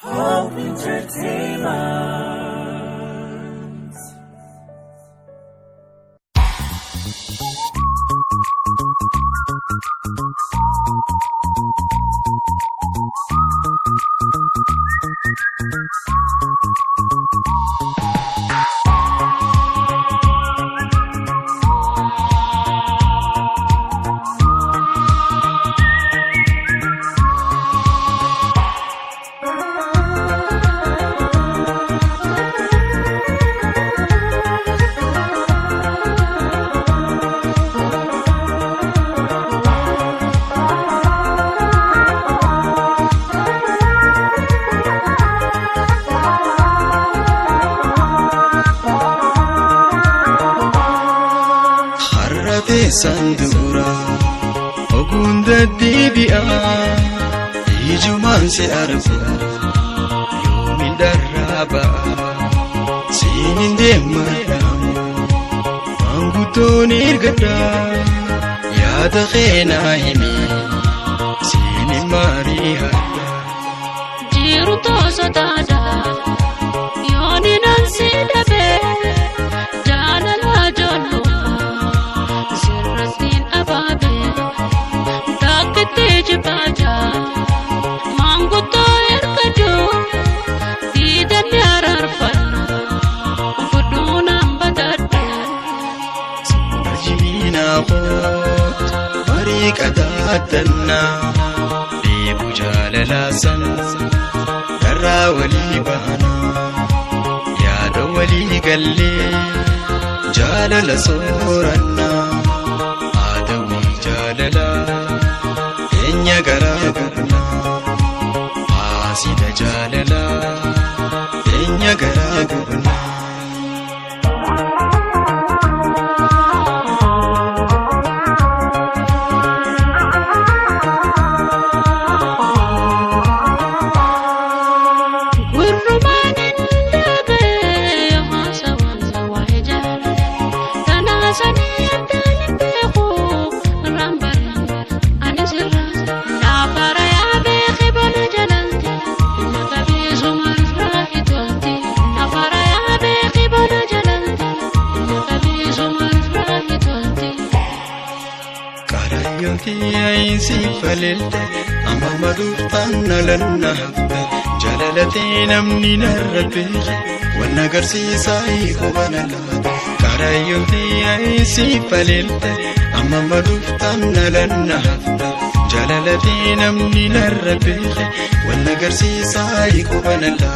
Hope Entertainment. Sandura ogunda dibi'a ijuman se argu yomin daraba sinin demadamu manguton irgada yada khena himi sinin mariha jiru to sadada yonin ansidabe jalala jollu baja mangu to erkado didan yarar fana fuduna badada ajina qot bariqatatna bi bujalala san darra wali bana ya dawali galle jalala soranna adawi jalala enya garagurna asida jalala enya garagurna Ay si falelte amamadu tannalanna hafte jalalati namni narrabe wanna garsi sai kobanala karayunti ay si falelte amamadu tannalanna hafte jalalati namni narrabe wanna garsi sai kobanala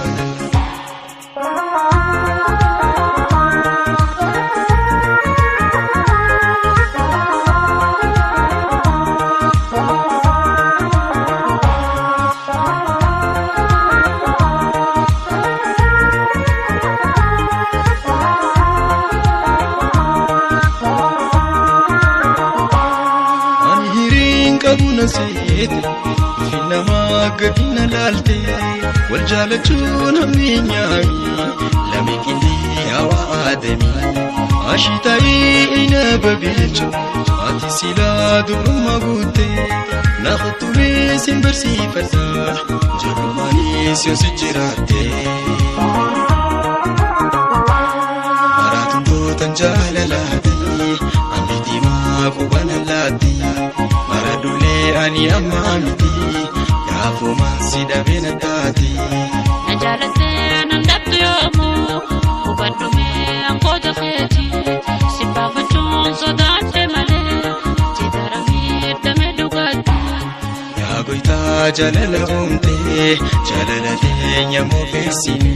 نسيت فينا ما قدنا لالتي والجالتون همي نعمي لمكن لي وآدمي عشتاي إنا ببيتو عاتي سلا دور ما قوتي ناخدو بيسن برسي فتاح جلو ماني سيوسي جراتي مراتن دوتن جاللاتي عميتي ما قوانا لاتي ani amamiti yafu mansida benatati najalate nandabtu yomu ubadume ankoda kheti sipafu chon sodate male tidarami tamedugati ya goita jalala umte jalalate nyamo fesini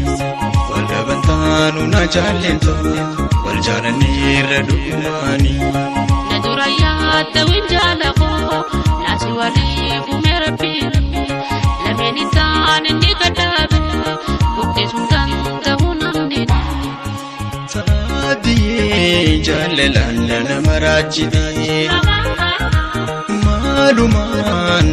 wala bantanu na jalento wal jalani radumani naduraya tawinjalaqo wali fumerapi lameni tan nikadabe bukti sundan tahunandi sadi jalala na marajidi maluman